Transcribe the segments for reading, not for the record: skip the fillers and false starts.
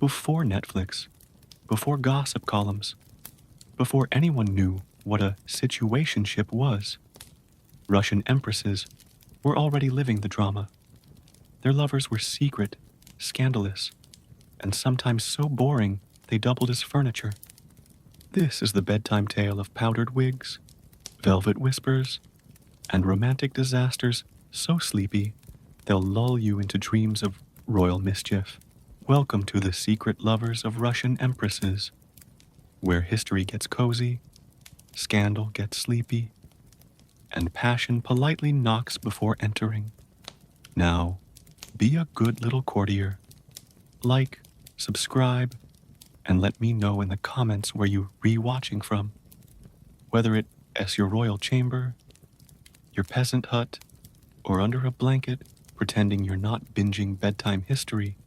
Before Netflix, before gossip columns, before anyone knew what a situationship was, Russian empresses were already living the drama. Their lovers were secret, scandalous, and sometimes so boring they doubled as furniture. This is the bedtime tale of powdered wigs, velvet whispers, and romantic disasters so sleepy they'll lull you into dreams of royal mischief. Welcome to the secret lovers of Russian empresses, where history gets cozy, scandal gets sleepy, and passion politely knocks before entering. Now, be a good little courtier. Like, subscribe, and let me know in the comments where you're re-watching from. Whether it's your royal chamber, your peasant hut, or under a blanket pretending you're not binging bedtime history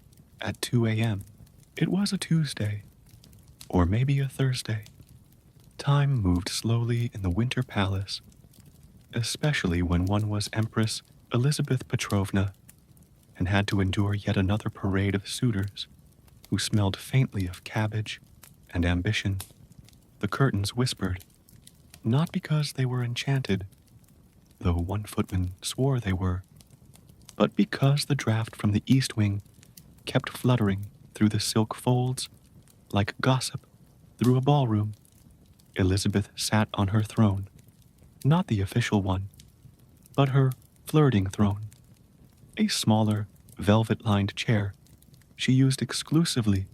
at 2 a.m. It was a Tuesday, or maybe a Thursday. Time moved slowly in the Winter Palace, especially when one was Empress Elizabeth Petrovna and had to endure yet another parade of suitors who smelled faintly of cabbage and ambition. The curtains whispered, not because they were enchanted, though one footman swore they were, but because the draft from the east wing kept fluttering through the silk folds like gossip through a ballroom. Elizabeth sat on her throne, not the official one, but her flirting throne, a smaller, velvet-lined chair she used exclusively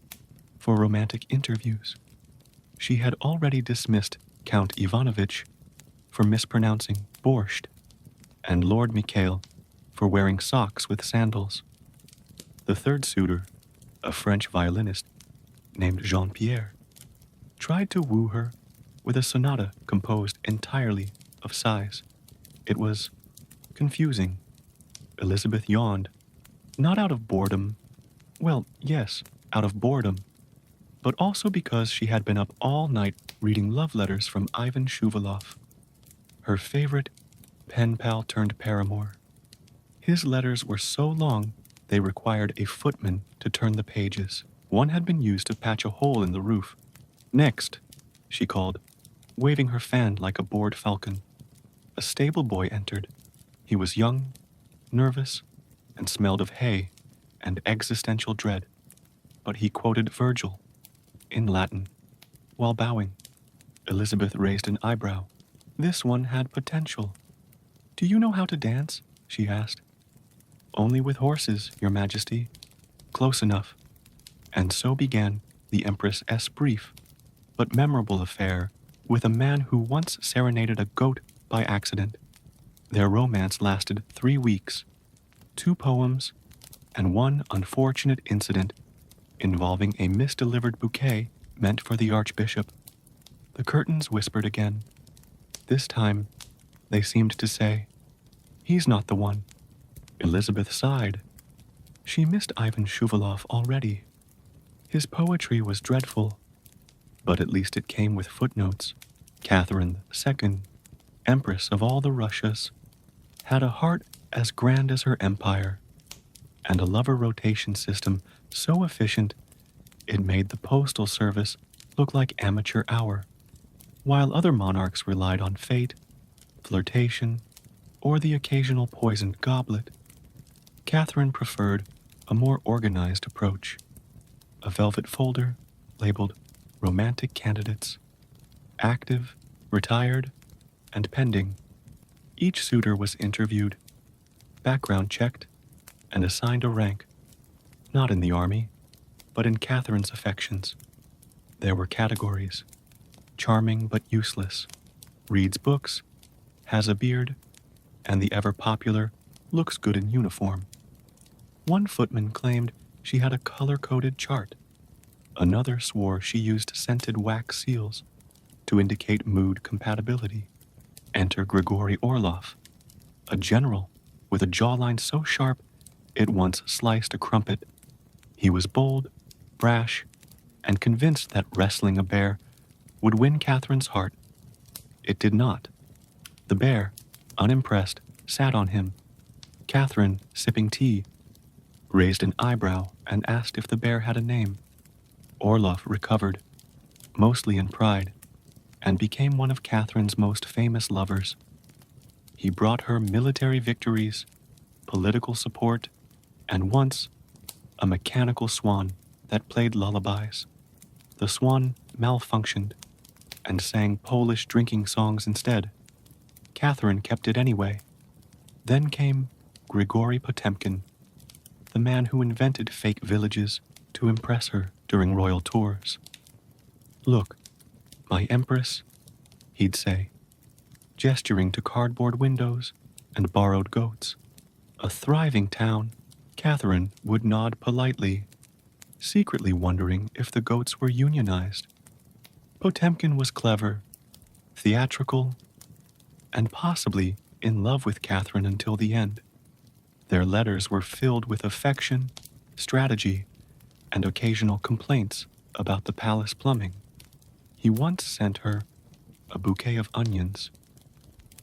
for romantic interviews. She had already dismissed Count Ivanovich for mispronouncing borscht, and Lord Mikhail for wearing socks with sandals. The third suitor, a French violinist named Jean-Pierre, tried to woo her with a sonata composed entirely of sighs. It was confusing. Elizabeth yawned, not out of boredom, well, yes, out of boredom, but also because she had been up all night reading love letters from Ivan Shuvalov, her favorite pen pal turned paramour. His letters were so long they required a footman to turn the pages. One had been used to patch a hole in the roof. Next, she called, waving her fan like a bored falcon. A stable boy entered. He was young, nervous, and smelled of hay and existential dread, but he quoted Virgil in Latin while bowing. Elizabeth raised an eyebrow. This one had potential. "Do you know how to dance?" she asked. "Only with horses, Your Majesty." Close enough. And so began the Empress's brief but memorable affair with a man who once serenaded a goat by accident. Their romance lasted 3 weeks, 2 poems, and one unfortunate incident involving a misdelivered bouquet meant for the Archbishop. The curtains whispered again. This time, they seemed to say, "He's not the one." Elizabeth sighed. She missed Ivan Shuvalov already. His poetry was dreadful, but at least it came with footnotes. Catherine II, Empress of all the Russias, had a heart as grand as her empire, and a lover rotation system so efficient it made the postal service look like amateur hour. While other monarchs relied on fate, flirtation, or the occasional poisoned goblet, Catherine preferred a more organized approach. A velvet folder labeled Romantic Candidates, active, retired, and pending. Each suitor was interviewed, background checked, and assigned a rank, not in the army, but in Catherine's affections. There were categories: charming but useless, reads books, has a beard, and the ever-popular looks good in uniform. One footman claimed she had a color-coded chart. Another swore she used scented wax seals to indicate mood compatibility. Enter Grigory Orlov, a general with a jawline so sharp it once sliced a crumpet. He was bold, brash, and convinced that wrestling a bear would win Catherine's heart. It did not. The bear, unimpressed, sat on him. Catherine, sipping tea, raised an eyebrow and asked if the bear had a name. Orloff recovered, mostly in pride, and became one of Catherine's most famous lovers. He brought her military victories, political support, and once a mechanical swan that played lullabies. The swan malfunctioned and sang Polish drinking songs instead. Catherine kept it anyway. Then came Grigory Potemkin, the man who invented fake villages to impress her during royal tours. "Look, my empress," he'd say, gesturing to cardboard windows and borrowed goats. A thriving town, Catherine would nod politely, secretly wondering if the goats were unionized. Potemkin was clever, theatrical, and possibly in love with Catherine until the end. Their letters were filled with affection, strategy, and occasional complaints about the palace plumbing. He once sent her a bouquet of onions,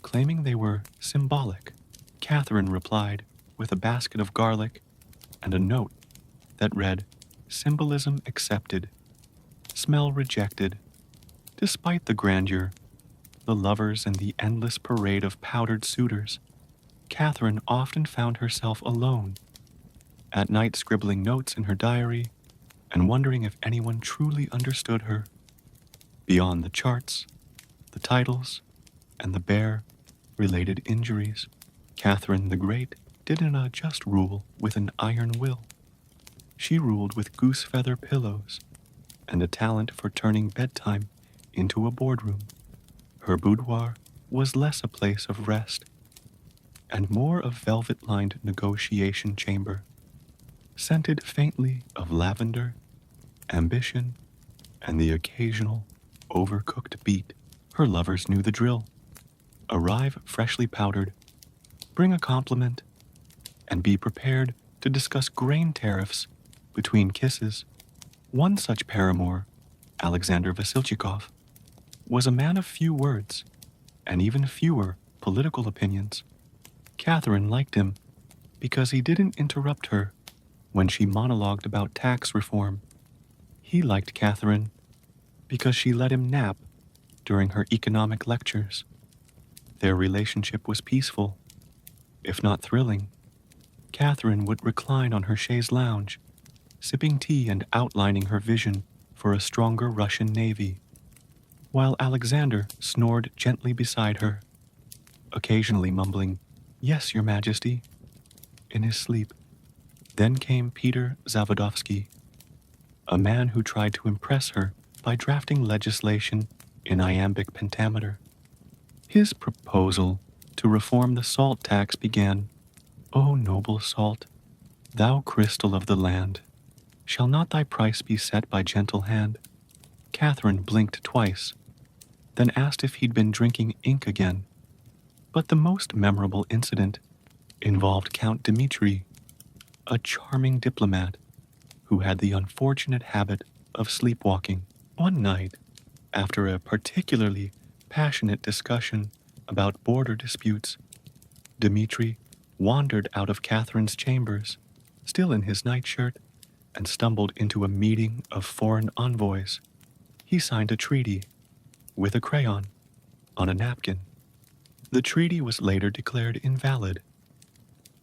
claiming they were symbolic. Catherine replied with a basket of garlic and a note that read, "Symbolism accepted, smell rejected." Despite the grandeur, the lovers, and the endless parade of powdered suitors, Catherine often found herself alone, at night scribbling notes in her diary and wondering if anyone truly understood her. Beyond the charts, the titles, and the bare, related injuries, Catherine the Great didn't just rule with an iron will. She ruled with goose feather pillows and a talent for turning bedtime into a boardroom. Her boudoir was less a place of rest and more a velvet-lined negotiation chamber, scented faintly of lavender, ambition, and the occasional overcooked beet. Her lovers knew the drill. Arrive freshly powdered, bring a compliment, and be prepared to discuss grain tariffs between kisses. One such paramour, Alexander Vasilchikov, was a man of few words and even fewer political opinions. Catherine liked him because he didn't interrupt her when she monologued about tax reform. He liked Catherine because she let him nap during her economic lectures. Their relationship was peaceful, if not thrilling. Catherine would recline on her chaise lounge, sipping tea and outlining her vision for a stronger Russian navy, while Alexander snored gently beside her, occasionally mumbling, "Yes, Your Majesty," in his sleep. Then came Peter Zavodovsky, a man who tried to impress her by drafting legislation in iambic pentameter. His proposal to reform the salt tax began, "O noble salt, thou crystal of the land, shall not thy price be set by gentle hand?" Catherine blinked twice, then asked if he'd been drinking ink again. But the most memorable incident involved Count Dmitri, a charming diplomat who had the unfortunate habit of sleepwalking. One night, after a particularly passionate discussion about border disputes, Dmitri wandered out of Catherine's chambers, still in his nightshirt, and stumbled into a meeting of foreign envoys. He signed a treaty, with a crayon, on a napkin. The treaty was later declared invalid,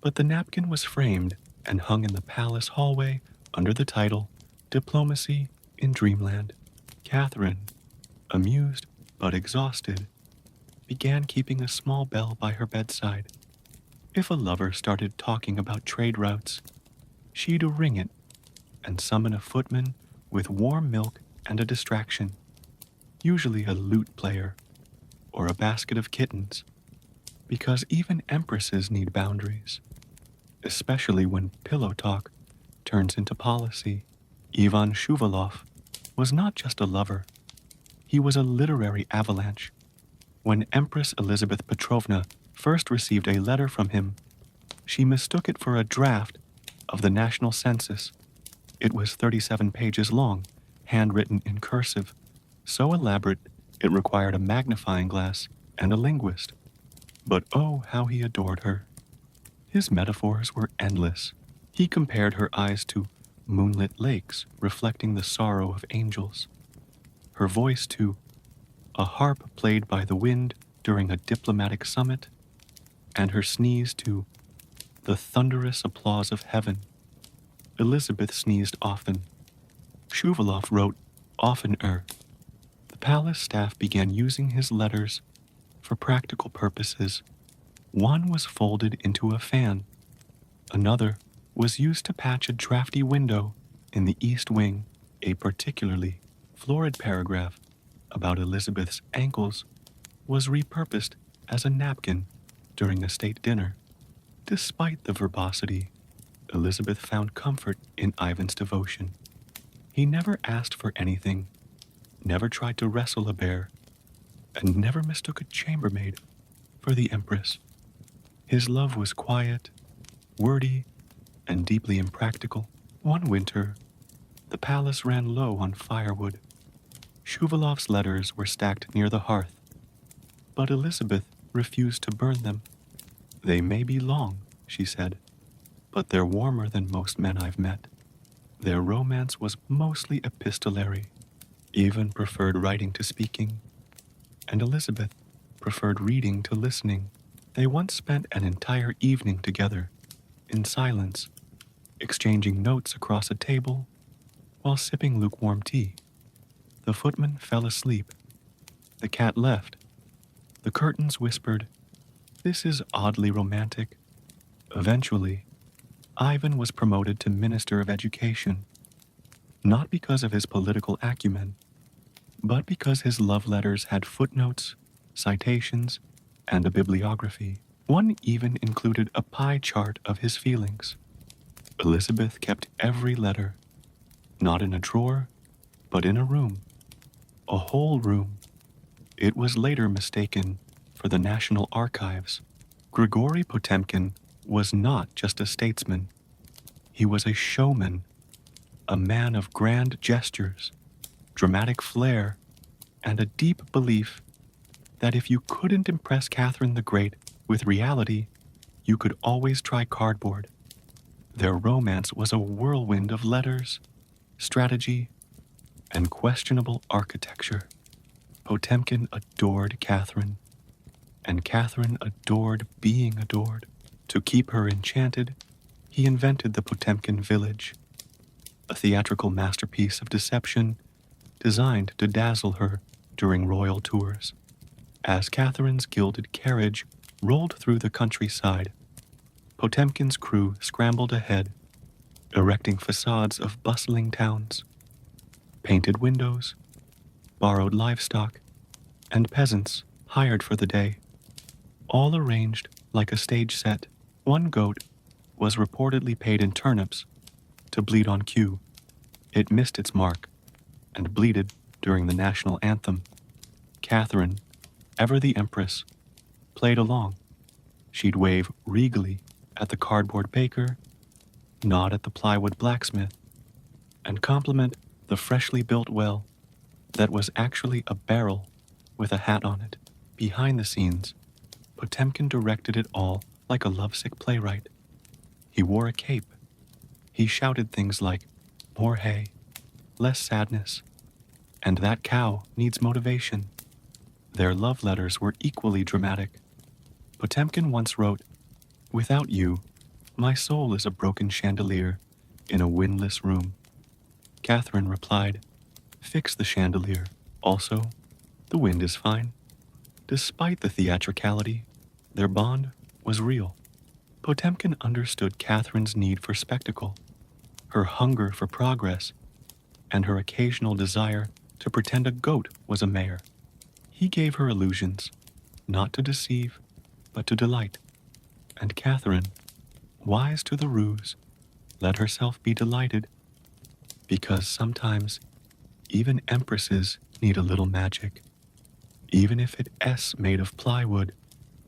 but the napkin was framed and hung in the palace hallway under the title "Diplomacy in Dreamland." Catherine, amused but exhausted, began keeping a small bell by her bedside. If a lover started talking about trade routes, she'd ring it and summon a footman with warm milk and a distraction, usually a lute player or a basket of kittens, because even empresses need boundaries, especially when pillow talk turns into policy. Ivan Shuvalov was not just a lover, he was a literary avalanche. When Empress Elizabeth Petrovna first received a letter from him, she mistook it for a draft of the national census. It was 37 pages long, handwritten in cursive, so elaborate it required a magnifying glass and a linguist. But oh, how he adored her. His metaphors were endless. He compared her eyes to moonlit lakes reflecting the sorrow of angels, her voice to a harp played by the wind during a diplomatic summit, and her sneeze to the thunderous applause of heaven. Elizabeth sneezed often. Shuvalov wrote oftener. The palace staff began using his letters for practical purposes. One was folded into a fan. Another was used to patch a drafty window in the east wing. A particularly florid paragraph about Elizabeth's ankles was repurposed as a napkin during a state dinner. Despite the verbosity, Elizabeth found comfort in Ivan's devotion. He never asked for anything, never tried to wrestle a bear, and never mistook a chambermaid for the Empress. His love was quiet, wordy, and deeply impractical. One winter, the palace ran low on firewood. Shuvalov's letters were stacked near the hearth, but Elizabeth refused to burn them. "They may be long," she said, "but they're warmer than most men I've met." Their romance was mostly epistolary. Ivan preferred writing to speaking, and Elizabeth preferred reading to listening. They once spent an entire evening together, in silence, exchanging notes across a table while sipping lukewarm tea. The footman fell asleep. The cat left. The curtains whispered, "This is oddly romantic." Eventually, Ivan was promoted to Minister of Education, not because of his political acumen, but because his love letters had footnotes, citations, and a bibliography. One even included a pie chart of his feelings. Elizabeth kept every letter, not in a drawer, but in a room, a whole room. It was later mistaken for the National Archives. Grigory Potemkin was not just a statesman. He was a showman, a man of grand gestures, dramatic flair, and a deep belief that if you couldn't impress Catherine the Great with reality, you could always try cardboard. Their romance was a whirlwind of letters, strategy, and questionable architecture. Potemkin adored Catherine, and Catherine adored being adored. To keep her enchanted, he invented the Potemkin village, a theatrical masterpiece of deception designed to dazzle her during royal tours. As Catherine's gilded carriage rolled through the countryside, Potemkin's crew scrambled ahead, erecting facades of bustling towns, painted windows, borrowed livestock, and peasants hired for the day, all arranged like a stage set. One goat was reportedly paid in turnips to bleed on cue. It missed its mark and bleated during the national anthem. Catherine, ever the Empress, played along. She'd wave regally at the cardboard baker, nod at the plywood blacksmith, and compliment the freshly built well that was actually a barrel with a hat on it. Behind the scenes, Potemkin directed it all like a lovesick playwright. He wore a cape. He shouted things like, "More hay, less sadness, and that cow needs motivation." Their love letters were equally dramatic. Potemkin once wrote, "Without you, my soul is a broken chandelier in a windless room." Catherine replied, "Fix the chandelier. Also, the wind is fine." Despite the theatricality, their bond was real. Potemkin understood Catherine's need for spectacle, her hunger for progress, and her occasional desire to pretend a goat was a mayor. He gave her illusions, not to deceive, but to delight. And Catherine, wise to the ruse, let herself be delighted, because sometimes even empresses need a little magic, even if it's made of plywood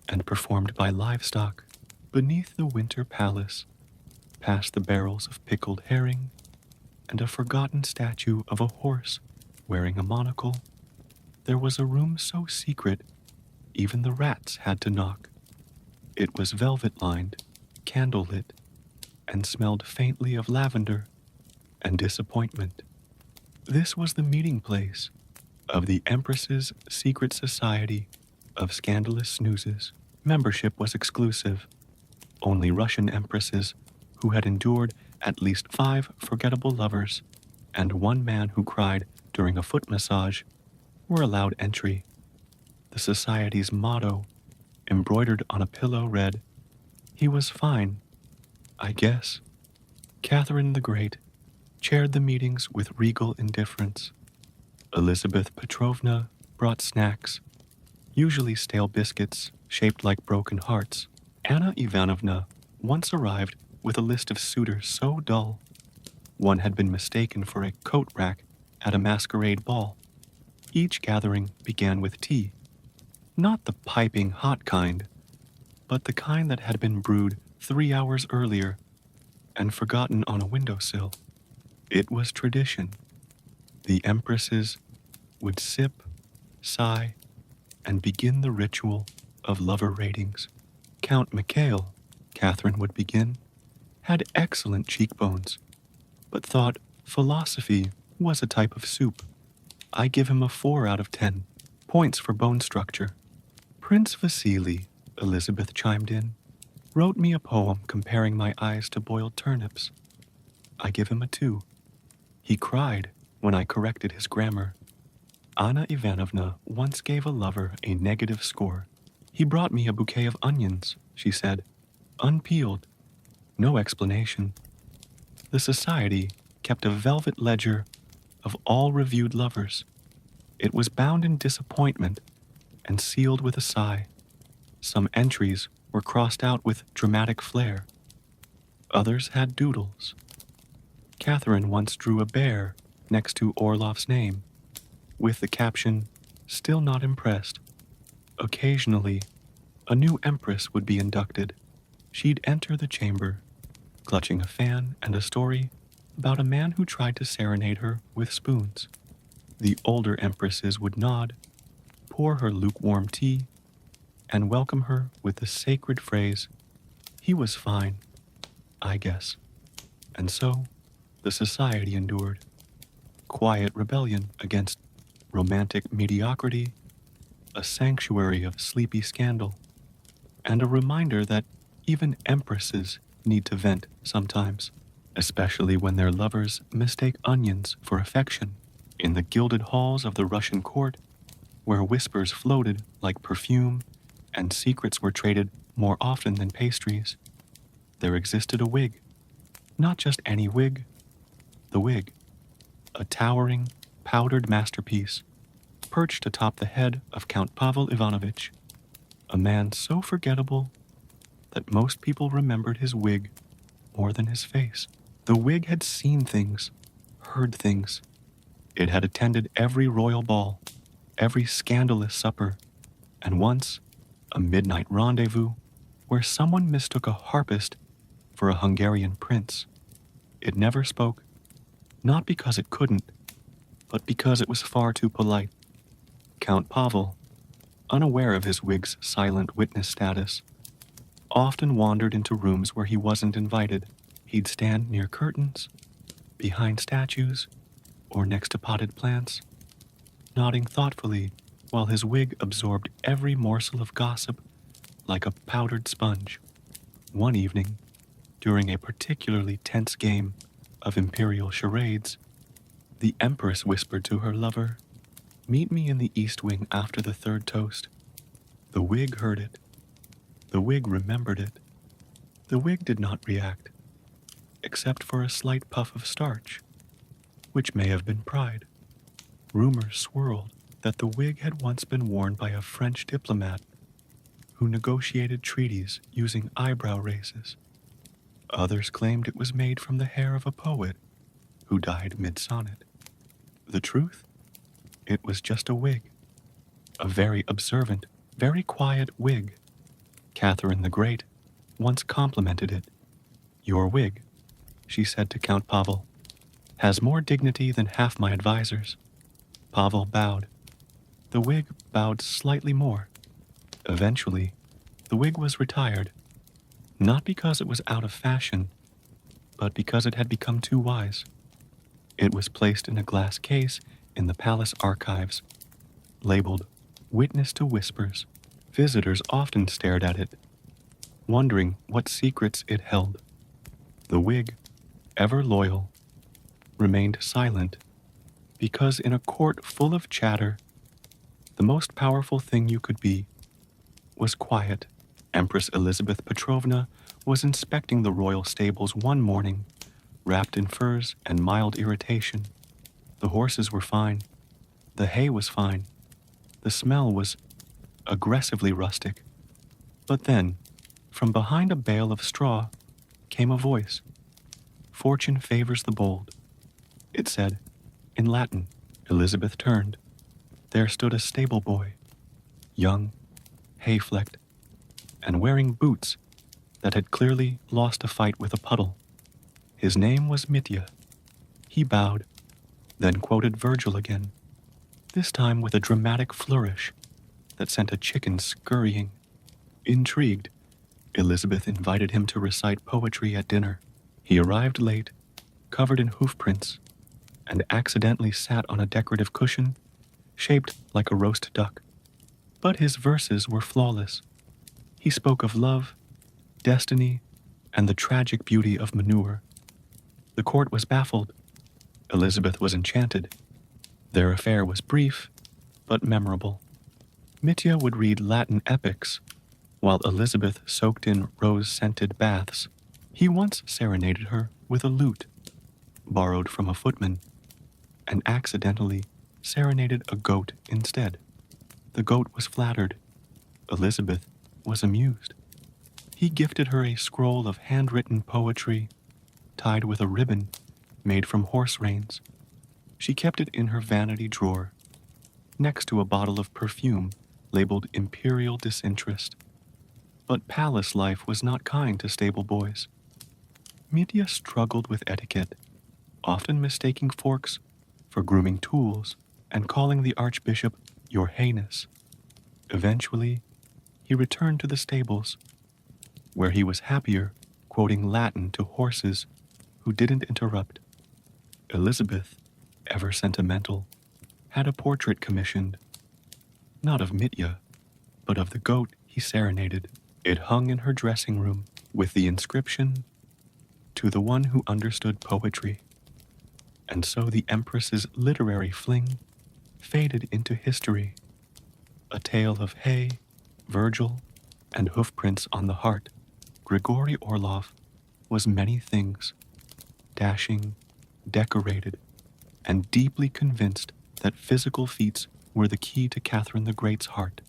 and performed by livestock. Beneath the winter palace, past the barrels of pickled herring and a forgotten statue of a horse wearing a monocle, there was a room so secret even the rats had to knock. It was velvet-lined, candle-lit, and smelled faintly of lavender. and disappointment. This was the meeting place of the Empresses' secret society of scandalous snoozes. Membership was exclusive. Only Russian empresses who had endured at least 5 forgettable lovers and 1 man who cried during a foot massage were allowed entry. The society's motto, embroidered on a pillow, read, "He was fine, I guess." Catherine the Great chaired the meetings with regal indifference. Elizabeth Petrovna brought snacks, usually stale biscuits shaped like broken hearts. Anna Ivanovna once arrived with a list of suitors so dull, one had been mistaken for a coat rack at a masquerade ball. Each gathering began with tea, not the piping hot kind, but the kind that had been brewed 3 hours earlier and forgotten on a windowsill. It was tradition. The empresses would sip, sigh, and begin the ritual of lover ratings. Count Mikhail, Catherine would begin, had excellent cheekbones, but thought philosophy was a type of soup. I give him a 4 out of 10, points for bone structure. Prince Vasily, Elizabeth chimed in, wrote me a poem comparing my eyes to boiled turnips. I give him a 2. He cried when I corrected his grammar. Anna Ivanovna once gave a lover a negative score. He brought me a bouquet of onions, she said, unpeeled. No explanation. The society kept a velvet ledger of all reviewed lovers. It was bound in disappointment and sealed with a sigh. Some entries were crossed out with dramatic flair. Others had doodles. Catherine once drew a bear next to Orlov's name, with the caption, "Still not impressed." Occasionally, a new empress would be inducted. She'd enter the chamber, clutching a fan and a story about a man who tried to serenade her with spoons. The older empresses would nod, pour her lukewarm tea, and welcome her with the sacred phrase, "He was fine, I guess." And so, the society endured. Quiet rebellion against romantic mediocrity, a sanctuary of sleepy scandal, and a reminder that even empresses need to vent sometimes, especially when their lovers mistake onions for affection. In the gilded halls of the Russian court, where whispers floated like perfume and secrets were traded more often than pastries, there existed a wig. Not just any wig, the wig. A towering, powdered masterpiece, perched atop the head of Count Pavel Ivanovich, a man so forgettable that most people remembered his wig more than his face. The wig had seen things, heard things. It had attended every royal ball, every scandalous supper, and once a midnight rendezvous where someone mistook a harpist for a Hungarian prince. It never spoke, not because it couldn't, but because it was far too polite. Count Pavel, unaware of his wig's silent witness status, often wandered into rooms where he wasn't invited. He'd stand near curtains, behind statues, or next to potted plants, nodding thoughtfully while his wig absorbed every morsel of gossip like a powdered sponge. One evening, during a particularly tense game of imperial charades, the Empress whispered to her lover, "Meet me in the East Wing after the 3rd toast." The wig heard it. The wig remembered it. The wig did not react, except for a slight puff of starch, which may have been pride. Rumors swirled that the wig had once been worn by a French diplomat who negotiated treaties using eyebrow raises. Others claimed it was made from the hair of a poet who died mid-sonnet. The truth? It was just a wig. A very observant, very quiet wig. Catherine the Great once complimented it. "Your wig," she said to Count Pavel, "has more dignity than half my advisors." Pavel bowed. The wig bowed slightly more. Eventually, the wig was retired, not because it was out of fashion, but because it had become too wise. It was placed in a glass case in the palace archives, labeled Witness to Whispers. Visitors often stared at it, wondering what secrets it held. The wig, ever loyal, remained silent because in a court full of chatter, the most powerful thing you could be was quiet. Empress Elizabeth Petrovna was inspecting the royal stables one morning, wrapped in furs and mild irritation. The horses were fine. The hay was fine. The smell was aggressively rustic. But then, from behind a bale of straw, came a voice. Fortune favors the bold, it said, in Latin. Elizabeth turned. There stood a stable boy, young, hay-flecked, and wearing boots that had clearly lost a fight with a puddle. His name was Mitya. He bowed, then quoted Virgil again, this time with a dramatic flourish that sent a chicken scurrying. Intrigued, Elizabeth invited him to recite poetry at dinner. He arrived late, covered in hoofprints, and accidentally sat on a decorative cushion shaped like a roast duck. But his verses were flawless. He spoke of love, destiny, and the tragic beauty of manure. The court was baffled. Elizabeth was enchanted. Their affair was brief, but memorable. Mitya would read Latin epics, while Elizabeth soaked in rose-scented baths. He once serenaded her with a lute, borrowed from a footman, and accidentally serenaded a goat instead. The goat was flattered. Elizabeth was amused. He gifted her a scroll of handwritten poetry tied with a ribbon made from horse reins. She kept it in her vanity drawer, next to a bottle of perfume labeled Imperial Disinterest. But palace life was not kind to stable boys. Mitya struggled with etiquette, often mistaking forks for grooming tools and calling the archbishop Your Highness. Eventually, he returned to the stables, where he was happier quoting Latin to horses who didn't interrupt. Elizabeth, ever sentimental, had a portrait commissioned, not of Mitya, but of the goat he serenaded. It hung in her dressing room with the inscription, To the one who understood poetry. And so the Empress's literary fling faded into history, a tale of hay, Virgil, and hoofprints on the heart. Grigory Orlov was many things, dashing, decorated, and deeply convinced that physical feats were the key to Catherine the Great's heart.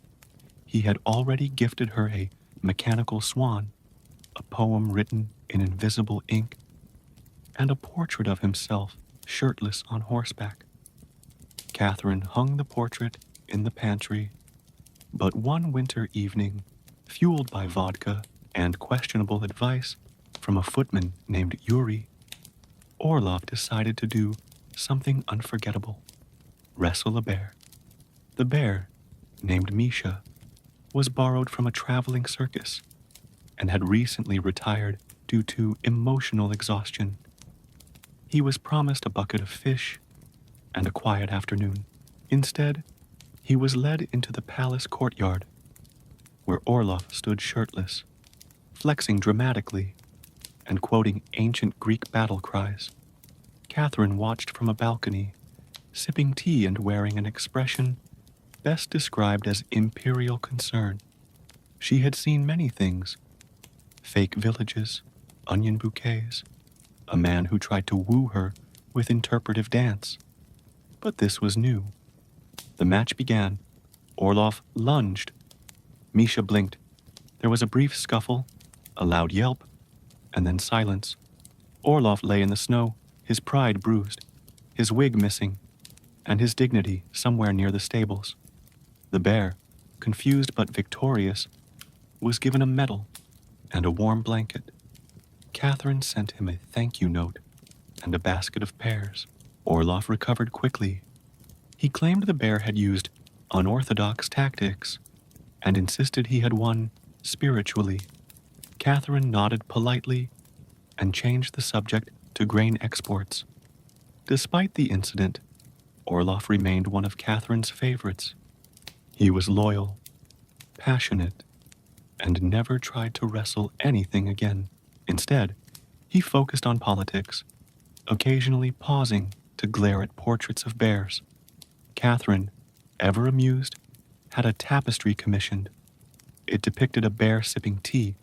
He had already gifted her a mechanical swan, a poem written in invisible ink, and a portrait of himself shirtless on horseback. Catherine hung the portrait in the pantry, but one winter evening, fueled by vodka and questionable advice from a footman named Yuri, Orlov decided to do something unforgettable: wrestle a bear. The bear, named Misha, was borrowed from a traveling circus and had recently retired due to emotional exhaustion. He was promised a bucket of fish and a quiet afternoon. Instead, he was led into the palace courtyard, where Orlov stood shirtless, flexing dramatically and quoting ancient Greek battle cries. Catherine watched from a balcony, sipping tea and wearing an expression best described as imperial concern. She had seen many things: fake villages, onion bouquets, a man who tried to woo her with interpretive dance. But this was new. The match began. Orlov lunged. Misha blinked. There was a brief scuffle, a loud yelp, and then silence. Orlov lay in the snow, his pride bruised, his wig missing, and his dignity somewhere near the stables. The bear, confused but victorious, was given a medal and a warm blanket. Catherine sent him a thank you note and a basket of pears. Orlov recovered quickly. He claimed the bear had used unorthodox tactics and insisted he had won spiritually. Catherine nodded politely and changed the subject to grain exports. Despite the incident, Orloff remained one of Catherine's favorites. He was loyal, passionate, and never tried to wrestle anything again. Instead, he focused on politics, occasionally pausing to glare at portraits of bears. Catherine, ever amused, had a tapestry commissioned. It depicted a bear sipping tea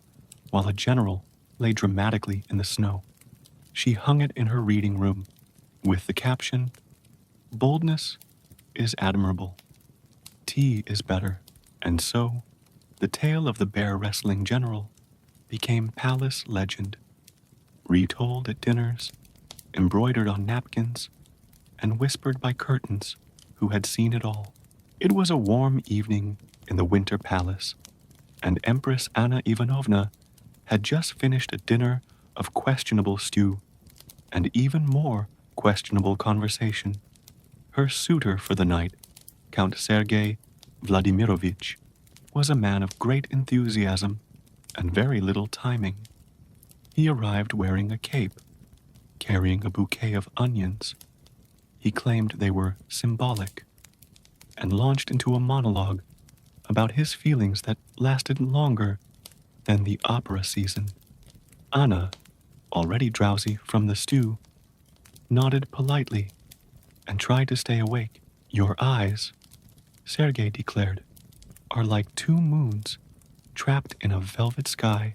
while a general lay dramatically in the snow. She hung it in her reading room with the caption, "Boldness is admirable. Tea is better." And so, the tale of the bear wrestling general became palace legend, retold at dinners, embroidered on napkins, and whispered by curtains who had seen it all. It was a warm evening in the Winter Palace, and Empress Anna Ivanovna had just finished a dinner of questionable stew and even more questionable conversation. Her suitor for the night, Count Sergei Vladimirovich, was a man of great enthusiasm and very little timing. He arrived wearing a cape, carrying a bouquet of onions. He claimed they were symbolic, and launched into a monologue about his feelings that lasted longer than the opera season. Anna, already drowsy from the stew, nodded politely and tried to stay awake. "Your eyes," Sergei declared, "are like two moons trapped in a velvet sky,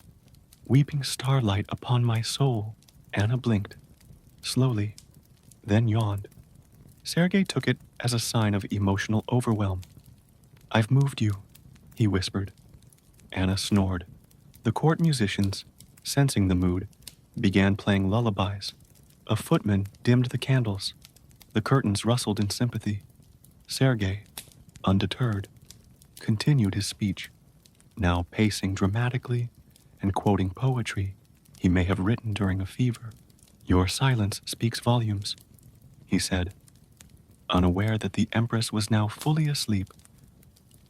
weeping starlight upon my soul." Anna blinked, slowly, then yawned. Sergei took it as a sign of emotional overwhelm. "I've moved you," he whispered. Anna snored. The court musicians, sensing the mood, began playing lullabies. A footman dimmed the candles. The curtains rustled in sympathy. Sergei, undeterred, continued his speech, now pacing dramatically and quoting poetry he may have written during a fever. "Your silence speaks volumes," he said, unaware that the Empress was now fully asleep,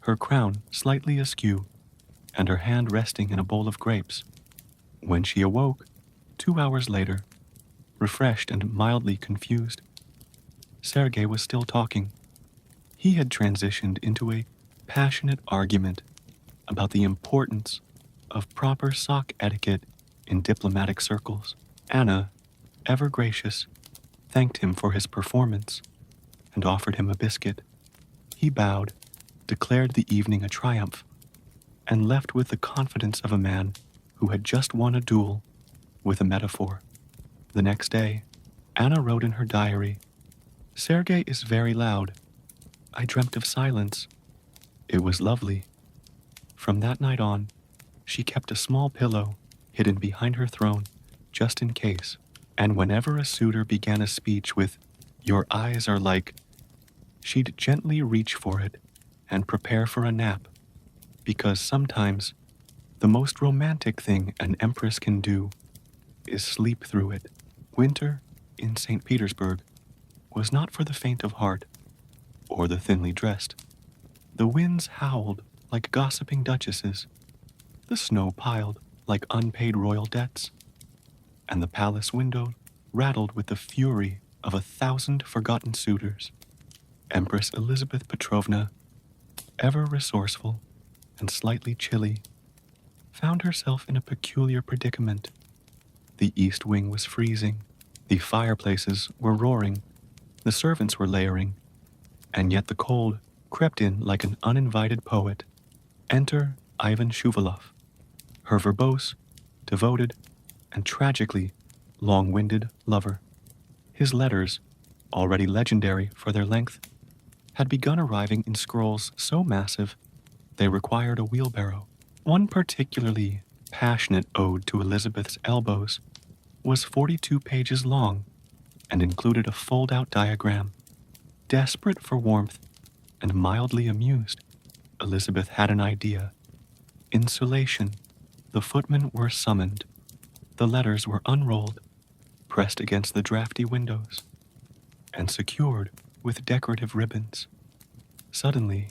her crown slightly askew, and her hand resting in a bowl of grapes. When she awoke, 2 hours later, refreshed and mildly confused, Sergei was still talking. He had transitioned into a passionate argument about the importance of proper sock etiquette in diplomatic circles. Anna, ever gracious, thanked him for his performance and offered him a biscuit. He bowed, declared the evening a triumph, and left with the confidence of a man who had just won a duel with a metaphor. The next day, Anna wrote in her diary, "Sergei is very loud. I dreamt of silence. It was lovely." From that night on, she kept a small pillow hidden behind her throne, just in case, and whenever a suitor began a speech with, "Your eyes are like," she'd gently reach for it and prepare for a nap, because sometimes the most romantic thing an empress can do is sleep through it. Winter in St. Petersburg was not for the faint of heart or the thinly dressed. The winds howled like gossiping duchesses, the snow piled like unpaid royal debts, and the palace window rattled with the fury of 1,000 forgotten suitors. Empress Elizabeth Petrovna, ever resourceful and slightly chilly, found herself in a peculiar predicament. The east wing was freezing, the fireplaces were roaring, the servants were layering, and yet the cold crept in like an uninvited poet. Enter Ivan Shuvalov, her verbose, devoted, and tragically long-winded lover. His letters, already legendary for their length, had begun arriving in scrolls so massive they required a wheelbarrow. One particularly passionate ode to Elizabeth's elbows was 42 pages long and included a fold-out diagram. Desperate for warmth and mildly amused, Elizabeth had an idea. Insulation. The footmen were summoned. The letters were unrolled, pressed against the drafty windows, and secured with decorative ribbons. Suddenly,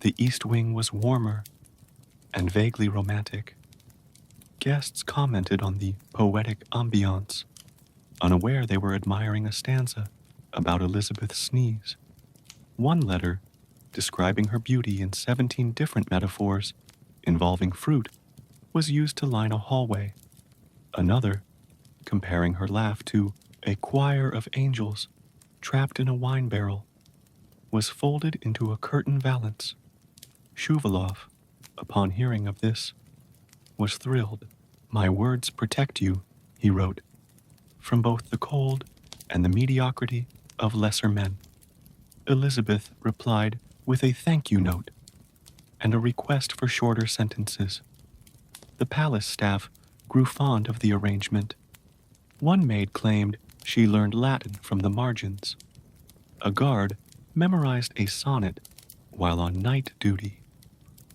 the east wing was warmer and vaguely romantic. Guests commented on the poetic ambiance. unaware they were admiring a stanza about Elizabeth's sneeze. One letter, describing her beauty in 17 different metaphors involving fruit, was used to line a hallway. Another, comparing her laugh to a choir of angels trapped in a wine barrel, was folded into a curtain valance. Shuvalov, upon hearing of this, was thrilled. "My words protect you," he wrote, "from both the cold and the mediocrity of lesser men." Elizabeth replied with a thank you note and a request for shorter sentences. The palace staff grew fond of the arrangement. One maid claimed she learned Latin from the margins. A guard memorized a sonnet while on night duty.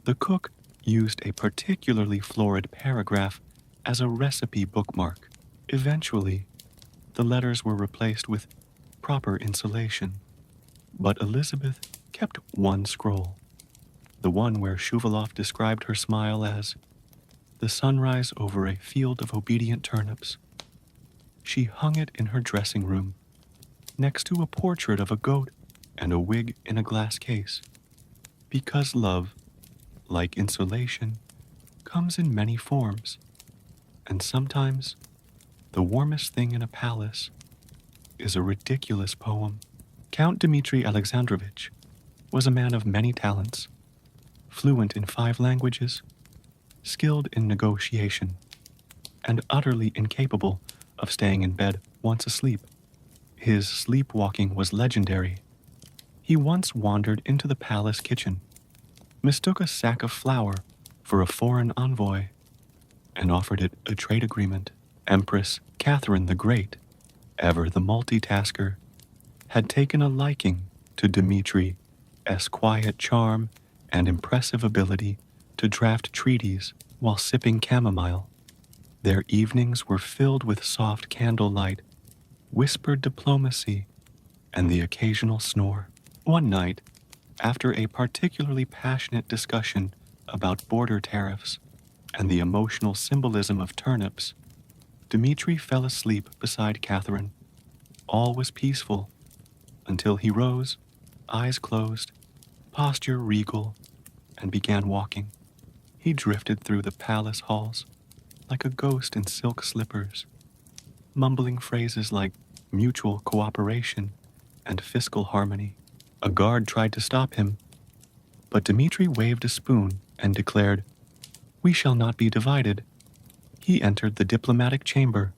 The cook used a particularly florid paragraph as a recipe bookmark. Eventually, the letters were replaced with proper insulation. But Elizabeth kept one scroll, the one where Shuvalov described her smile as the sunrise over a field of obedient turnips. She hung it in her dressing room, next to a portrait of a goat and a wig in a glass case, because love, like insulation, comes in many forms, and sometimes the warmest thing in a palace is a ridiculous poem. Count Dmitri Alexandrovich was a man of many talents, fluent in 5 languages, skilled in negotiation, and utterly incapable of staying in bed once asleep. His sleepwalking was legendary. He once wandered into the palace kitchen, mistook a sack of flour for a foreign envoy, and offered it a trade agreement. Empress Catherine the Great, ever the multitasker, had taken a liking to Dmitri's quiet charm and impressive ability to draft treaties while sipping chamomile. Their evenings were filled with soft candlelight, whispered diplomacy, and the occasional snore. One night, after a particularly passionate discussion about border tariffs and the emotional symbolism of turnips, Dmitri fell asleep beside Catherine. All was peaceful until he rose, eyes closed, posture regal, and began walking. He drifted through the palace halls like a ghost in silk slippers, mumbling phrases like mutual cooperation and fiscal harmony. A guard tried to stop him, but Dmitri waved a spoon and declared, "We shall not be divided." He entered the diplomatic chamber,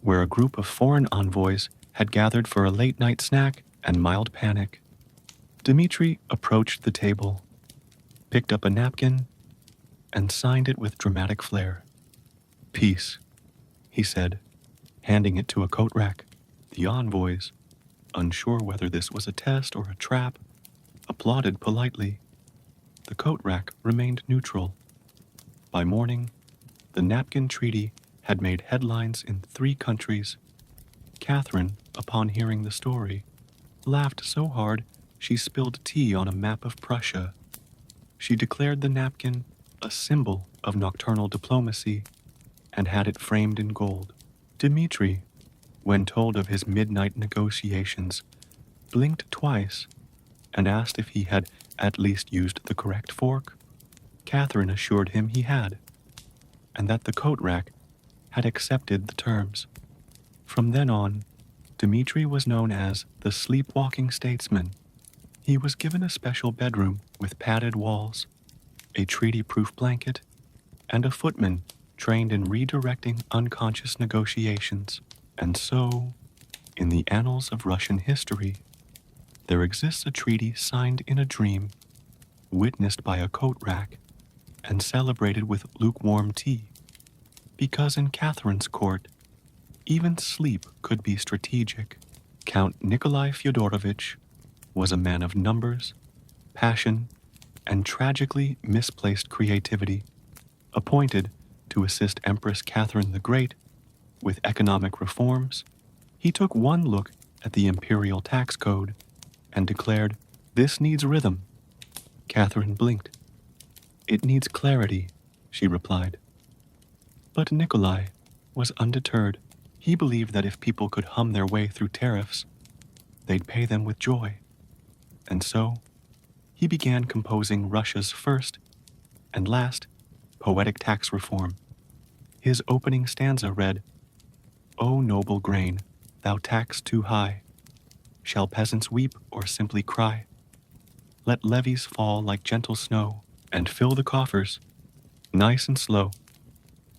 where a group of foreign envoys had gathered for a late-night snack and mild panic. Dmitri approached the table, picked up a napkin, and signed it with dramatic flair. "Peace," he said, handing it to a coat rack. The envoys, unsure whether this was a test or a trap, applauded politely. The coat rack remained neutral. By morning, the napkin treaty had made headlines in 3 countries. Catherine, upon hearing the story, laughed so hard she spilled tea on a map of Prussia. She declared the napkin a symbol of nocturnal diplomacy and had it framed in gold. Dmitri, when told of his midnight negotiations, blinked twice and asked if he had at least used the correct fork. Catherine assured him he had, and that the coat rack had accepted the terms. From then on, Dmitri was known as the sleepwalking statesman. He was given a special bedroom with padded walls, a treaty-proof blanket, and a footman trained in redirecting unconscious negotiations. And so, in the annals of Russian history, there exists a treaty signed in a dream, witnessed by a coat rack, and celebrated with lukewarm tea, because in Catherine's court, even sleep could be strategic. Count Nikolai Fyodorovich was a man of numbers, passion, and tragically misplaced creativity. Appointed to assist Empress Catherine the Great with economic reforms, he took one look at the imperial tax code and declared, "This needs rhythm." Catherine blinked. "It needs clarity," she replied. But Nikolai was undeterred. He believed that if people could hum their way through tariffs, they'd pay them with joy. And so, he began composing Russia's first and last poetic tax reform. His opening stanza read, "O noble grain, thou tax too high, shall peasants weep or simply cry? Let levies fall like gentle snow and fill the coffers, nice and slow."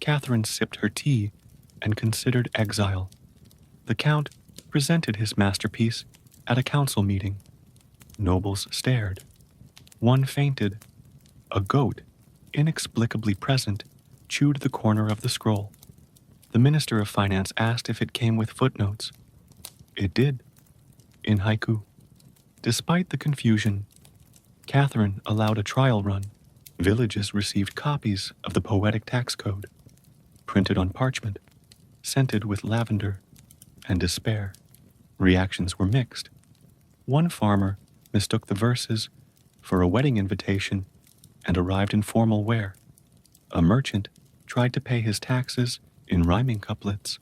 Catherine sipped her tea and considered exile. The Count presented his masterpiece at a council meeting. Nobles stared. One fainted. A goat, inexplicably present, chewed the corner of the scroll. The Minister of Finance asked if it came with footnotes. It did, in haiku. Despite the confusion, Catherine allowed a trial run. Villages received copies of the poetic tax code, printed on parchment, scented with lavender and despair. Reactions were mixed. One farmer mistook the verses for a wedding invitation and arrived in formal wear. A merchant tried to pay his taxes in rhyming couplets.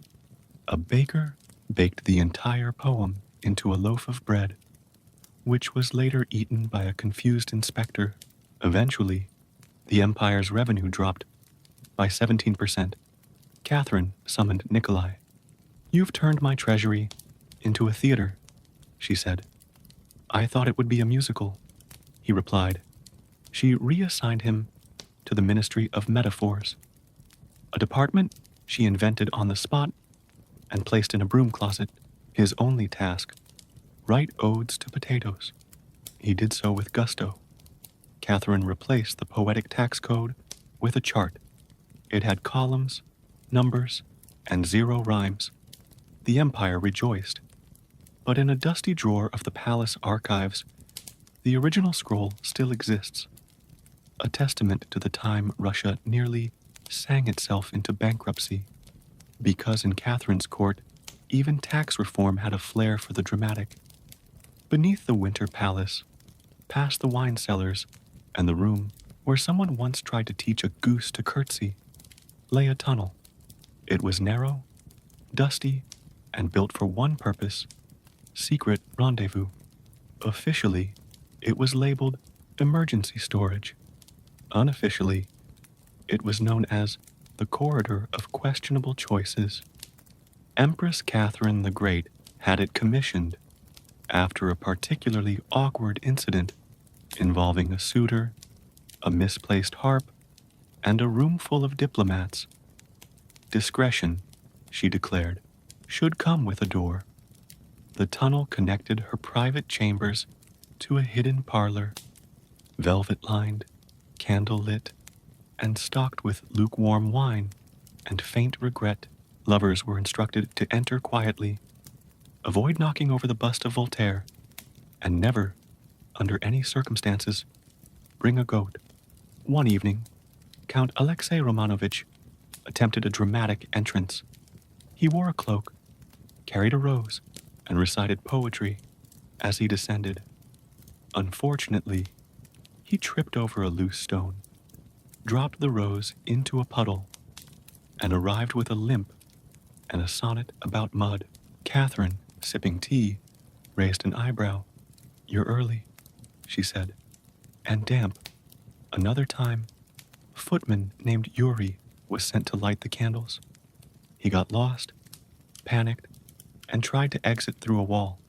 A baker baked the entire poem into a loaf of bread, which was later eaten by a confused inspector. Eventually, the empire's revenue dropped by 17%. Catherine summoned Nikolai. "You've turned my treasury into a theater," she said. "I thought it would be a musical," he replied. She reassigned him to the Ministry of Metaphors, a department she invented on the spot and placed in a broom closet. His only task, write odes to potatoes. He did so with gusto. Catherine replaced the poetic tax code with a chart. It had columns, numbers, and 0 rhymes. The empire rejoiced. But in a dusty drawer of the palace archives, the original scroll still exists, a testament to the time Russia nearly sang itself into bankruptcy. Because in Catherine's court, even tax reform had a flair for the dramatic. Beneath the Winter Palace, past the wine cellars, and the room where someone once tried to teach a goose to curtsy, lay a tunnel. It was narrow, dusty, and built for one purpose: secret rendezvous. Officially, it was labeled emergency storage. Unofficially, it was known as the corridor of questionable choices. Empress Catherine the Great had it commissioned after a particularly awkward incident involving a suitor, a misplaced harp, and a room full of diplomats. Discretion, she declared, should come with a door. The tunnel connected her private chambers to a hidden parlor, velvet-lined, candle-lit, and stocked with lukewarm wine and faint regret. Lovers were instructed to enter quietly, avoid knocking over the bust of Voltaire, and never, under any circumstances, bring a goat. One evening, Count Alexei Romanovich attempted a dramatic entrance. He wore a cloak, carried a rose, and recited poetry as he descended. Unfortunately, he tripped over a loose stone, dropped the rose into a puddle, and arrived with a limp and a sonnet about mud. Catherine, sipping tea, raised an eyebrow. "You're early," she said, "and damp." Another time, a footman named Yuri was sent to light the candles. He got lost, panicked, and tried to exit through a wall.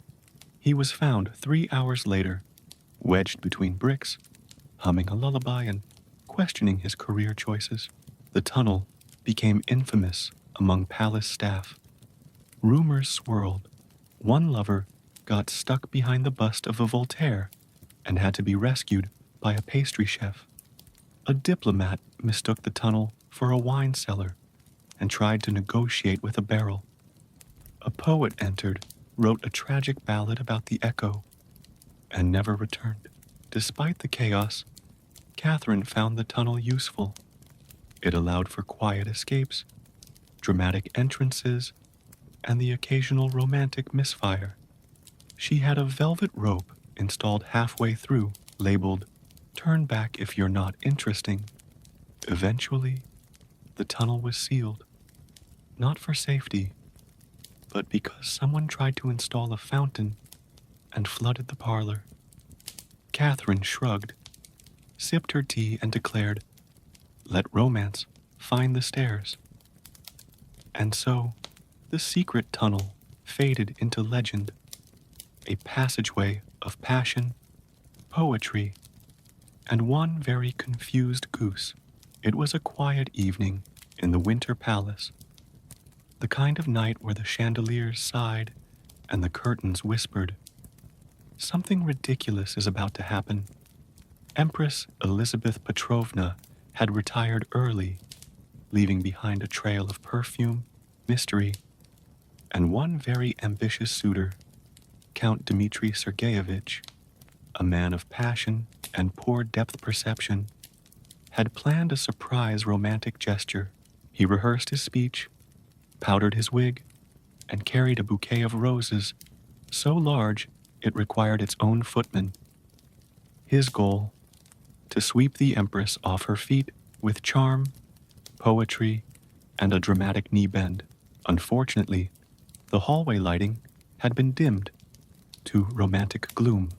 He was found 3 hours later, wedged between bricks, humming a lullaby and questioning his career choices. The tunnel became infamous among palace staff. Rumors swirled. One lover got stuck behind the bust of a Voltaire and had to be rescued by a pastry chef. A diplomat mistook the tunnel for a wine cellar and tried to negotiate with a barrel. A poet entered, wrote a tragic ballad about the echo, and never returned. Despite the chaos, Catherine found the tunnel useful. It allowed for quiet escapes, dramatic entrances, and the occasional romantic misfire. She had a velvet rope installed halfway through, labeled, "Turn back if you're not interesting." Eventually, the tunnel was sealed, not for safety, but because someone tried to install a fountain and flooded the parlor. Catherine shrugged, sipped her tea, and declared, "Let romance find the stairs." And so, the secret tunnel faded into legend, a passageway of passion, poetry, and one very confused goose. It was a quiet evening in the Winter Palace, the kind of night where the chandeliers sighed and the curtains whispered, "Something ridiculous is about to happen." Empress Elizabeth Petrovna had retired early, leaving behind a trail of perfume, mystery, and one very ambitious suitor, Count Dmitri Sergeyevich, a man of passion and poor depth perception, had planned a surprise romantic gesture. He rehearsed his speech, powdered his wig, and carried a bouquet of roses so large it required its own footman. His goal, to sweep the Empress off her feet with charm, poetry, and a dramatic knee bend. Unfortunately, the hallway lighting had been dimmed to romantic gloom,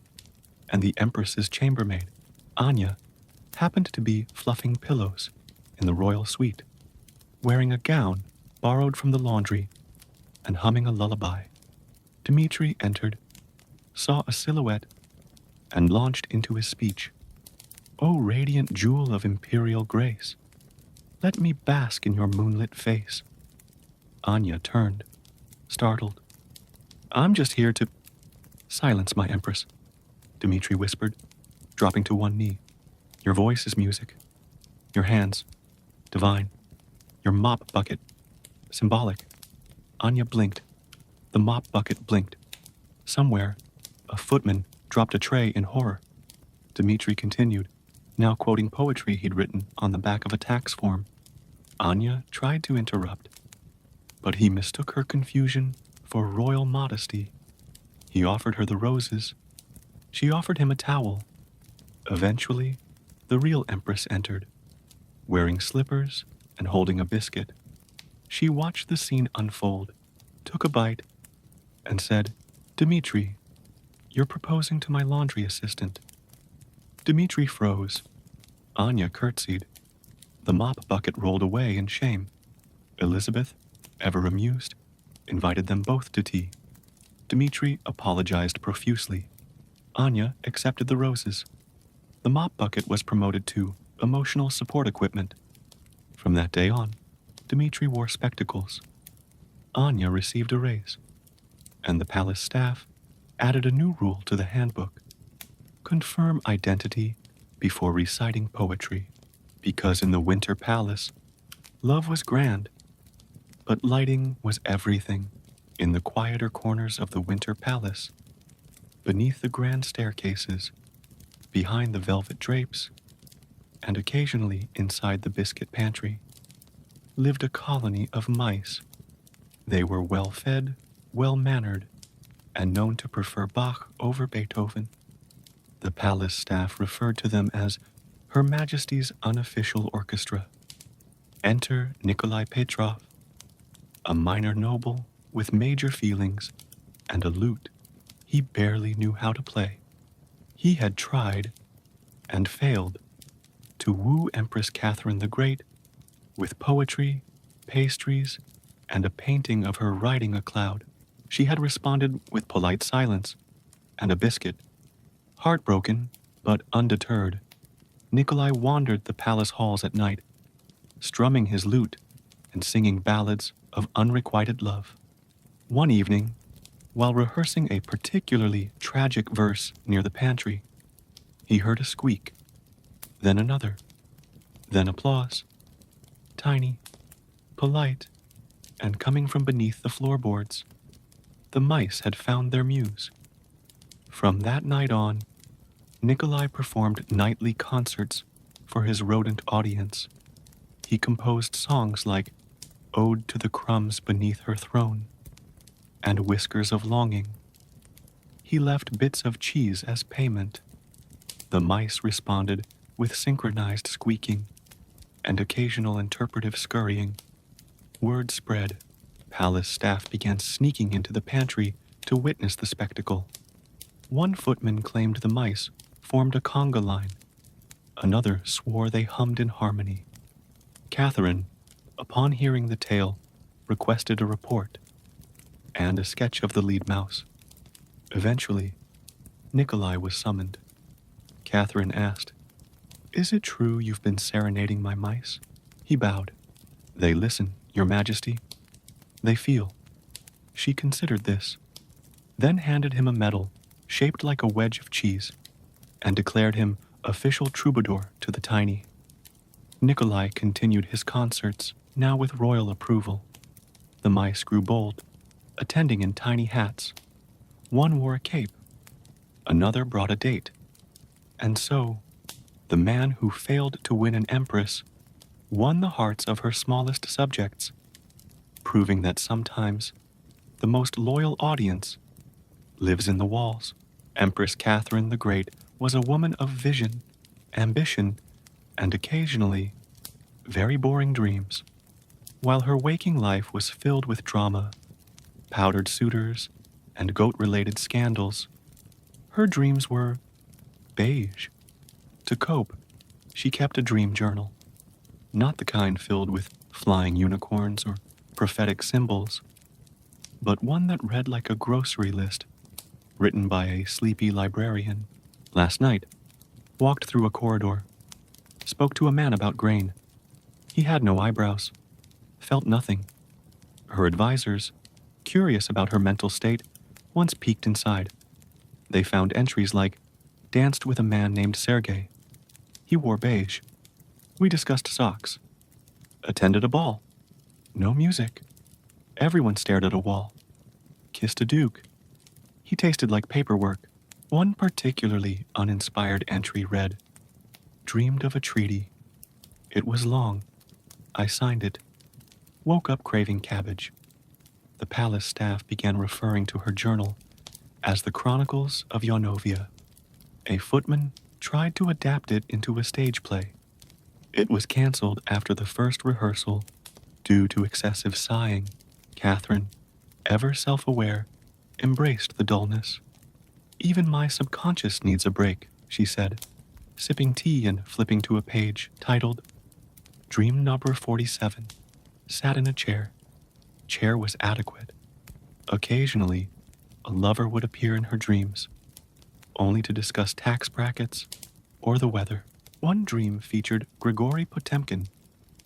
and the Empress's chambermaid, Anya, happened to be fluffing pillows in the royal suite, wearing a gown borrowed from the laundry and humming a lullaby. Dmitri entered, saw a silhouette, and launched into his speech. "O radiant jewel of imperial grace, let me bask in your moonlit face." Anya turned, startled. "I'm just here to—" "Silence, my Empress," Dmitri whispered, dropping to one knee. "Your voice is music. Your hands, divine. Your mop bucket, symbolic." Anya blinked. The mop bucket blinked. Somewhere, a footman dropped a tray in horror. Dmitri continued, now quoting poetry he'd written on the back of a tax form. Anya tried to interrupt, but he mistook her confusion for royal modesty. He offered her the roses. She offered him a towel. Eventually, the real Empress entered, wearing slippers and holding a biscuit. She watched the scene unfold, took a bite, and said, "Dmitri, you're proposing to my laundry assistant." Dmitri froze. Anya curtsied. The mop bucket rolled away in shame. Elizabeth, ever amused, invited them both to tea. Dmitri apologized profusely. Anya accepted the roses. The mop bucket was promoted to emotional support equipment. From that day on, Dmitri wore spectacles. Anya received a raise, and the palace staff added a new rule to the handbook: confirm identity before reciting poetry. Because in the Winter Palace, love was grand, but lighting was everything. In the quieter corners of the Winter Palace, beneath the grand staircases, behind the velvet drapes, and occasionally inside the biscuit pantry, lived a colony of mice. They were well-fed, well-mannered, and known to prefer Bach over Beethoven. The palace staff referred to them as Her Majesty's Unofficial Orchestra. Enter Nikolai Petrov, a minor noble with major feelings and a lute he barely knew how to play. He had tried, and failed, to woo Empress Catherine the Great with poetry, pastries, and a painting of her riding a cloud. She had responded with polite silence and a biscuit. Heartbroken, but undeterred, Nikolai wandered the palace halls at night, strumming his lute and singing ballads of unrequited love. One evening, while rehearsing a particularly tragic verse near the pantry, he heard a squeak, then another, then applause, tiny, polite, and coming from beneath the floorboards. The mice had found their muse. From that night on, Nikolai performed nightly concerts for his rodent audience. He composed songs like Ode to the Crumbs Beneath Her Throne and Whiskers of Longing. He left bits of cheese as payment. The mice responded with synchronized squeaking and occasional interpretive scurrying. Word spread. Palace staff began sneaking into the pantry to witness the spectacle. One footman claimed the mice formed a conga line. Another swore they hummed in harmony. Catherine, upon hearing the tale, requested a report and a sketch of the lead mouse. Eventually, Nikolai was summoned. Catherine asked, "Is it true you've been serenading my mice?" He bowed. "They listen, Your Majesty. They feel." She considered this, then handed him a medal shaped like a wedge of cheese, and declared him official troubadour to the tiny. Nikolai continued his concerts, now with royal approval. The mice grew bold, attending in tiny hats. One wore a cape, another brought a date. And so, the man who failed to win an empress won the hearts of her smallest subjects, proving that sometimes the most loyal audience lives in the walls. Empress Catherine the Great was a woman of vision, ambition, and occasionally very boring dreams. While her waking life was filled with drama, powdered suitors, and goat-related scandals, her dreams were beige. To cope, she kept a dream journal, not the kind filled with flying unicorns or prophetic symbols, but one that read like a grocery list, written by a sleepy librarian. Last night, walked through a corridor, spoke to a man about grain. He had no eyebrows, felt nothing. Her advisors, curious about her mental state, once peeked inside. They found entries like, "Danced with a man named Sergei. He wore beige. We discussed socks. Attended a ball. No music. Everyone stared at a wall. Kissed a duke. He tasted like paperwork." One particularly uninspired entry read, "Dreamed of a treaty. It was long. I signed it. Woke up craving cabbage." The palace staff began referring to her journal as the Chronicles of Yonovia. A footman tried to adapt it into a stage play. It was canceled after the first rehearsal due to excessive sighing. Catherine, ever self-aware, embraced the dullness. "Even my subconscious needs a break," she said, sipping tea and flipping to a page titled Dream Number 47. Sat in a chair. Chair was adequate. Occasionally, a lover would appear in her dreams, only to discuss tax brackets or the weather. One dream featured Grigory Potemkin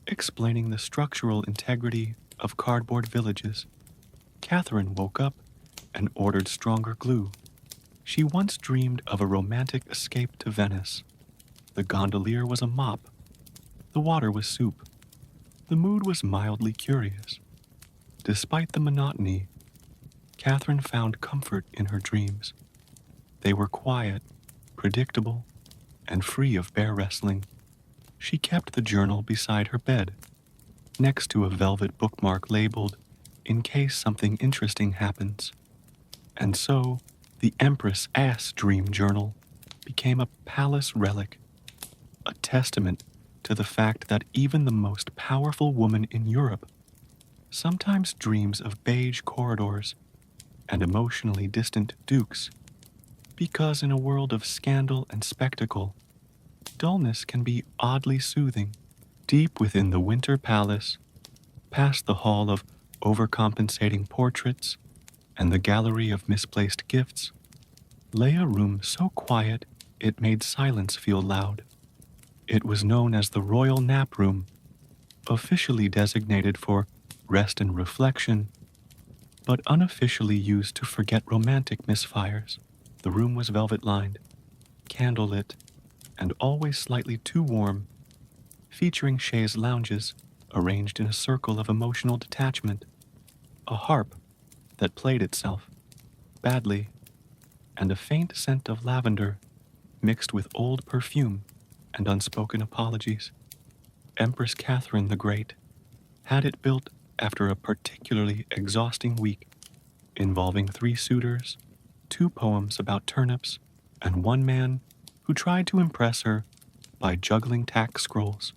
explaining the structural integrity of cardboard villages. Catherine woke up and ordered stronger glue. She once dreamed of a romantic escape to Venice. The gondolier was a mop. The water was soup. The mood was mildly curious. Despite the monotony, Catherine found comfort in her dreams. They were quiet, predictable, and free of bear wrestling. She kept the journal beside her bed, next to a velvet bookmark labeled, "In case something interesting happens." And so, the Empress Ass Dream Journal became a palace relic, a testament to the fact that even the most powerful woman in Europe sometimes dreams of beige corridors and emotionally distant dukes, because in a world of scandal and spectacle, dullness can be oddly soothing. Deep within the Winter Palace, past the hall of overcompensating portraits and the gallery of misplaced gifts, lay a room so quiet it made silence feel loud. It was known as the Royal Nap Room, officially designated for rest and reflection, but unofficially used to forget romantic misfires. The room was velvet-lined, candlelit, and always slightly too warm, featuring chaise lounges arranged in a circle of emotional detachment, a harp that played itself, badly, and a faint scent of lavender mixed with old perfume and unspoken apologies. Empress Catherine the Great had it built after a particularly exhausting week, involving 3 suitors, 2 poems about turnips, and one man who tried to impress her by juggling tax scrolls.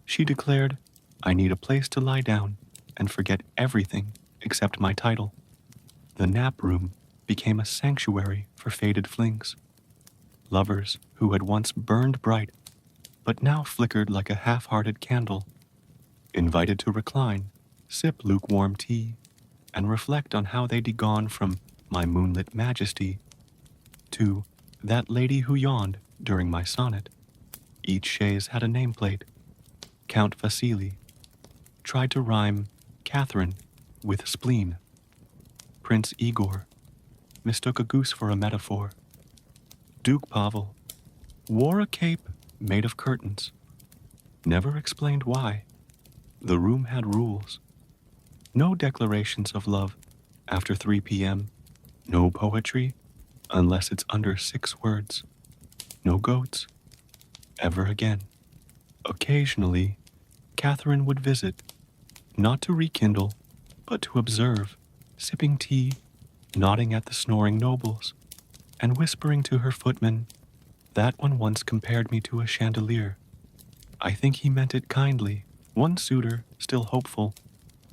She declared, "I need a place to lie down and forget everything except my title. The nap room became a sanctuary for faded flings, lovers who had once burned bright but now flickered like a half-hearted candle, invited to recline, sip lukewarm tea, and reflect on how they'd gone from my moonlit majesty to that lady who yawned during my sonnet. Each chaise had a nameplate. Count Vasily tried to rhyme Catherine with spleen. Prince Igor mistook a goose for a metaphor. Duke Pavel wore a cape made of curtains. Never explained why. The room had rules. No declarations of love after 3 p.m. No poetry unless it's under 6 words. No goats. Ever again. Occasionally, Catherine would visit, not to rekindle, but to observe, sipping tea, nodding at the snoring nobles, and whispering to her footman, "That one once compared me to a chandelier." I think he meant it kindly. One suitor, still hopeful,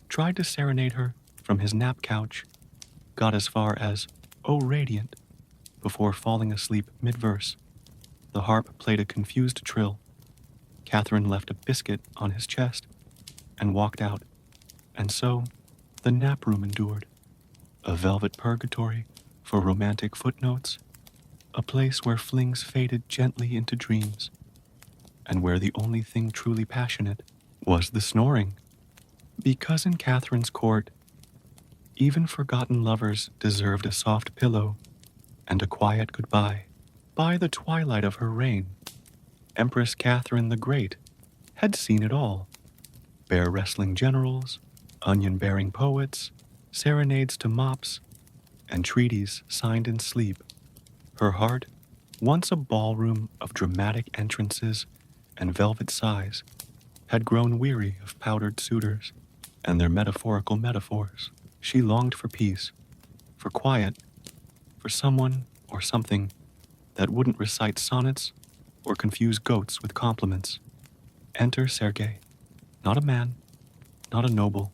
tried to serenade her from his nap couch, got as far as "Oh Radiant," before falling asleep mid-verse. The harp played a confused trill. Catherine left a biscuit on his chest and walked out, and so the nap room endured. A velvet purgatory for romantic footnotes, a place where flings faded gently into dreams, and where the only thing truly passionate was the snoring. Because in Catherine's court, even forgotten lovers deserved a soft pillow and a quiet goodbye. By the twilight of her reign, Empress Catherine the Great had seen it all. Bear-wrestling generals, onion-bearing poets, serenades to mops, and treaties signed in sleep. Her heart, once a ballroom of dramatic entrances and velvet sighs, had grown weary of powdered suitors and their metaphorical metaphors. She longed for peace, for quiet, for someone or something that wouldn't recite sonnets or confuse goats with compliments. Enter Sergei. Not a man, not a noble,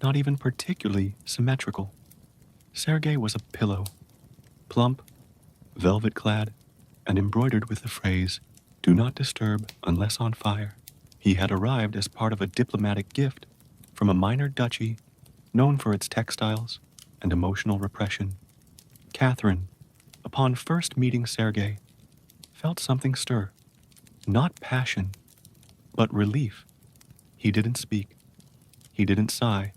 not even particularly symmetrical. Sergei was a pillow, plump, velvet-clad, and embroidered with the phrase, "Do not disturb unless on fire." He had arrived as part of a diplomatic gift from a minor duchy known for its textiles and emotional repression. Catherine, upon first meeting Sergei, felt something stir. Not passion, but relief. He didn't speak. He didn't sigh.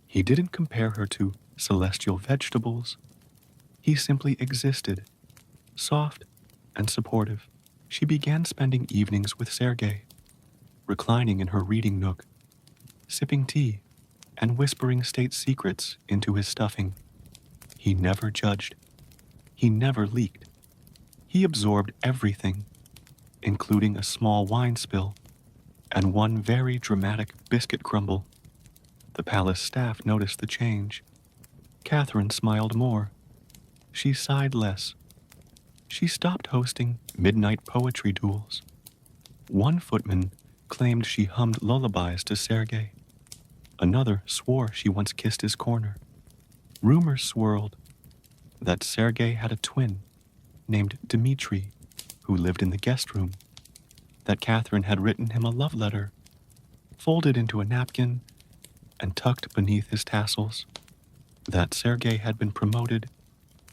He didn't compare her to celestial vegetables. He simply existed, soft and supportive. She began spending evenings with Sergei, reclining in her reading nook, sipping tea and whispering state secrets into his stuffing. He never judged. He never leaked. He absorbed everything, including a small wine spill and one very dramatic biscuit crumble. The palace staff noticed the change. Catherine smiled more. She sighed less. She stopped hosting midnight poetry duels. One footman claimed she hummed lullabies to Sergei. Another swore she once kissed his corner. Rumors swirled that Sergei had a twin named Dmitri who lived in the guest room, that Catherine had written him a love letter, folded into a napkin and tucked beneath his tassels, that Sergei had been promoted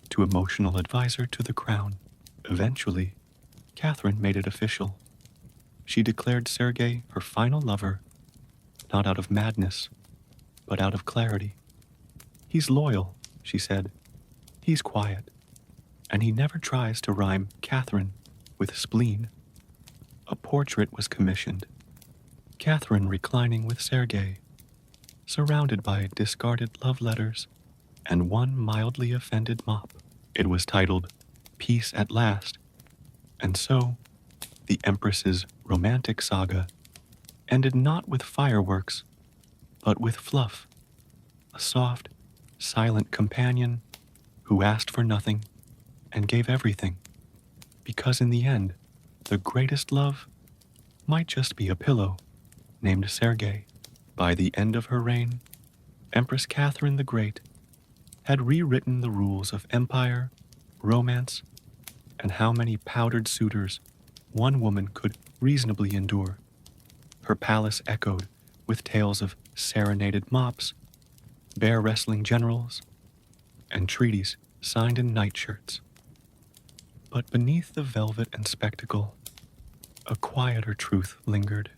to emotional advisor to the crown. Eventually, Catherine made it official. She declared Sergei her final lover, not out of madness, but out of clarity. "He's loyal," she said. "He's quiet. And he never tries to rhyme Catherine with spleen." A portrait was commissioned. Catherine reclining with Sergei, surrounded by discarded love letters and one mildly offended mop. It was titled "Peace at Last," and so the Empress's romantic saga ended not with fireworks, but with fluff, a soft, silent companion who asked for nothing and gave everything, because in the end, the greatest love might just be a pillow named Sergei. By the end of her reign, Empress Catherine the Great had rewritten the rules of empire, romance, and how many powdered suitors one woman could reasonably endure. Her palace echoed with tales of serenaded mops, bear wrestling generals, and treaties signed in nightshirts. But beneath the velvet and spectacle, a quieter truth lingered.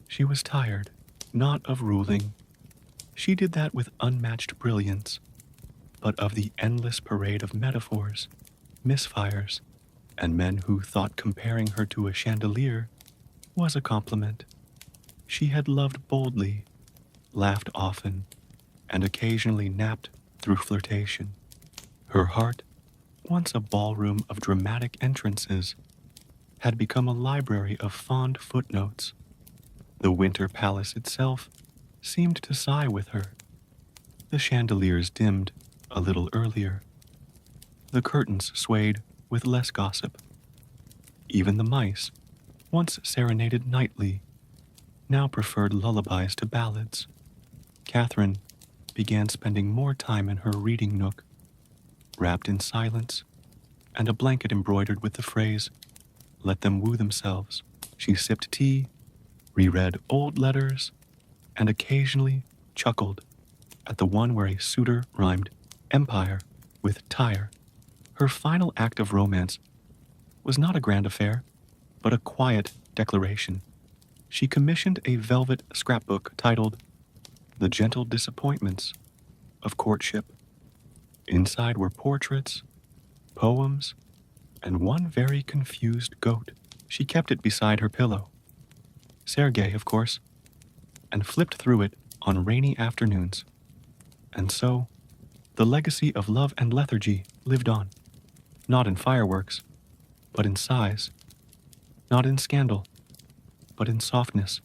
She was tired, not of ruling. She did that with unmatched brilliance, but of the endless parade of metaphors, misfires, and men who thought comparing her to a chandelier was a compliment. She had loved boldly, laughed often, and occasionally napped through flirtation. Her heart, once a ballroom of dramatic entrances, had become a library of fond footnotes. The winter palace itself seemed to sigh with her. The chandeliers dimmed a little earlier. The curtains swayed with less gossip. Even the mice, once serenaded nightly, now preferred lullabies to ballads. Catherine began spending more time in her reading nook, wrapped in silence, and a blanket embroidered with the phrase, "Let them woo themselves." She sipped tea, reread old letters, and occasionally chuckled at the one where a suitor rhymed empire with tire. Her final act of romance was not a grand affair, but a quiet declaration. She commissioned a velvet scrapbook titled "The Gentle Disappointments of Courtship." Inside were portraits, poems, and one very confused goat. She kept it beside her pillow. Sergei, of course, and flipped through it on rainy afternoons. And so, the legacy of love and lethargy lived on, not in fireworks, but in sighs, not in scandal, but in softness.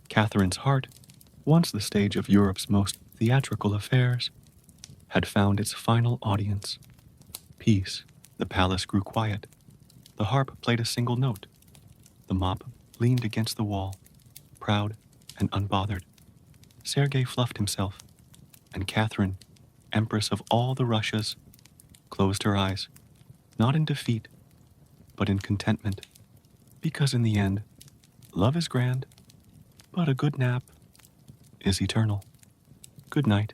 Catherine's heart, once the stage of Europe's most theatrical affairs, had found its final audience. Peace. The palace grew quiet. The harp played a single note. The mop leaned against the wall, proud and unbothered. Sergei fluffed himself, and Catherine, Empress of all the Russias, closed her eyes, not in defeat, but in contentment, because in the end, love is grand, but a good nap is eternal. Good night.